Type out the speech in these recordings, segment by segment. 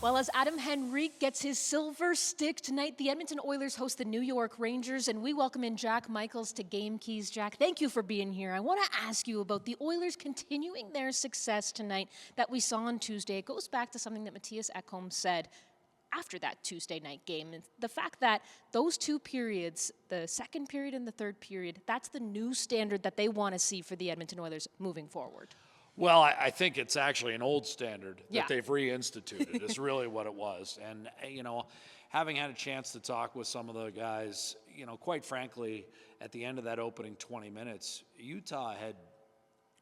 Well, as Adam Henrique gets his silver stick tonight, the Edmonton Oilers host the New York Rangers, and we welcome in Jack Michaels to Game Keys. Jack, thank you for being here. I want to ask you about the Oilers continuing their success tonight that we saw on Tuesday. It goes back to something that Matthias Ekholm said after that Tuesday night game. And the fact that those two periods, the second period and the third period, that's the new standard that they want to see for the Edmonton Oilers moving forward. Well, I think it's actually an old standard Yeah. that they've reinstituted is really what it was. And, having had a chance to talk with some of the guys, quite frankly, at the end of that opening 20 minutes, Utah had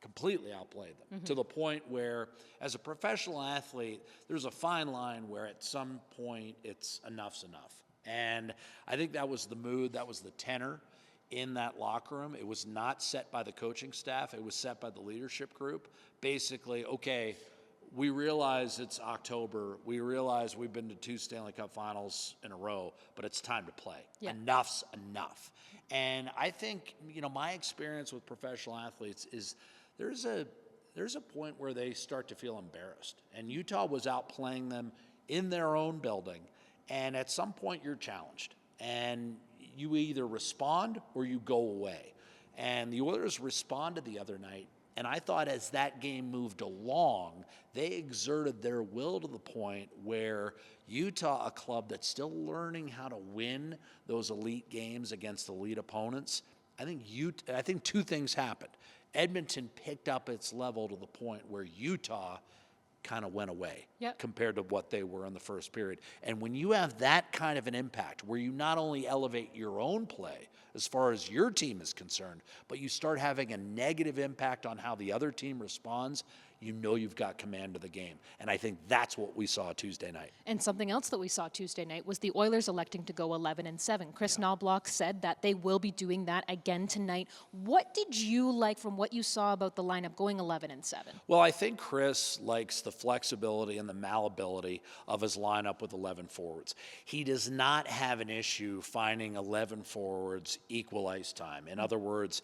completely outplayed them to the point where, as a professional athlete, there's a fine line where at some point it's enough's enough. And I think that was the mood, that was the tenor in that locker room. It was not set by the coaching staff. It was set by the leadership group. Basically, okay, we realize it's October. We realize we've been to 2 Stanley Cup finals in a row, but it's time to play. Yeah. Enough's enough. And I think, my experience with professional athletes is there's a point where they start to feel embarrassed. And Utah was outplaying them in their own building. And at some point you're challenged. And you either respond or you go away. And the Oilers responded the other night. And I thought as that game moved along, they exerted their will to the point where Utah, a club that's still learning how to win those elite games against elite opponents, I think 2 things happened. Edmonton picked up its level to the point where Utah kind of went away compared to what they were in the first period. And when you have that kind of an impact where you not only elevate your own play as far as your team is concerned, but you start having a negative impact on how the other team responds, you've got command of the game. And I think that's what we saw Tuesday night. And something else that we saw Tuesday night was the Oilers electing to go 11-7. Chris Knobloch said that they will be doing that again tonight. What did you like from what you saw about the lineup going 11-7? Well, I think Chris likes the flexibility and the malleability of his lineup with 11 forwards. He does not have an issue finding 11 forwards equal ice time. In other words,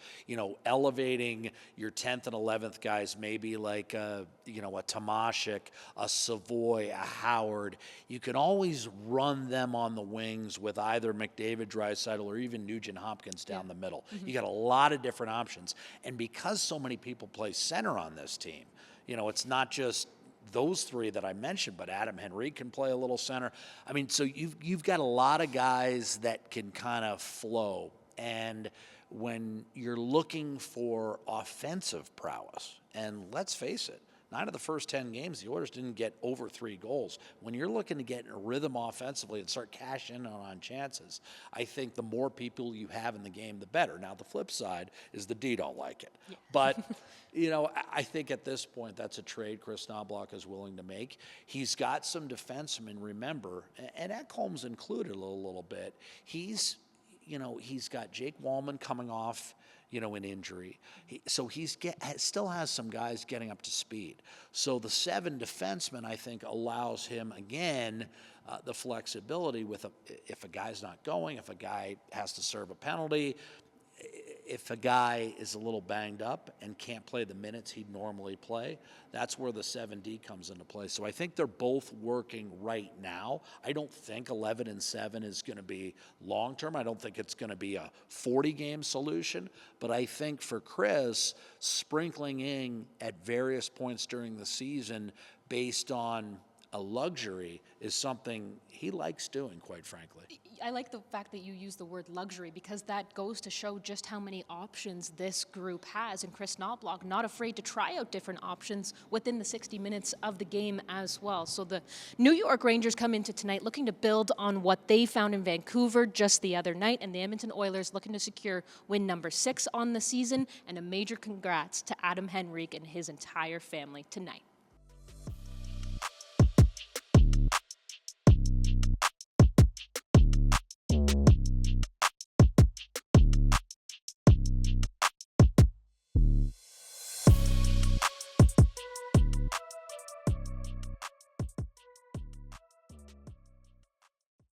elevating your 10th and 11th guys, maybe like a Tomashik, a Savoy, a Howard. You can always run them on the wings with either McDavid, Draisaitl, or even Nugent Hopkins down the middle. You got a lot of different options. And because so many people play center on this team, it's not just those 3 that I mentioned, but Adam Henrique can play a little center. I mean, so you've got a lot of guys that can kind of flow. And when you're looking for offensive prowess, and let's face it, 9 of the first 10 games, the Oilers didn't get over 3 goals. When you're looking to get in a rhythm offensively and start cashing in on chances, I think the more people you have in the game, the better. Now, the flip side is the D don't like it. Yeah. But, I think at this point, that's a trade Chris Knobloch is willing to make. He's got some defensemen, remember, and Ekholm's included a little bit. He's got Jake Wallman coming off, an injury. So still has some guys getting up to speed. So the 7 defensemen, I think, allows him, again, the flexibility with if a guy's not going, if a guy has to serve a penalty, if a guy is a little banged up and can't play the minutes he'd normally play, that's where the 7D comes into play. So I think they're both working right now. I don't think 11-7 is going to be long-term. I don't think it's going to be a 40-game solution. But I think for Chris, sprinkling in at various points during the season based on a luxury is something he likes doing, quite frankly. I like the fact that you use the word luxury because that goes to show just how many options this group has. And Chris Knobloch not afraid to try out different options within the 60 minutes of the game as well. So the New York Rangers come into tonight looking to build on what they found in Vancouver just the other night, and the Edmonton Oilers looking to secure win number 6 on the season. And a major congrats to Adam Henrique and his entire family tonight.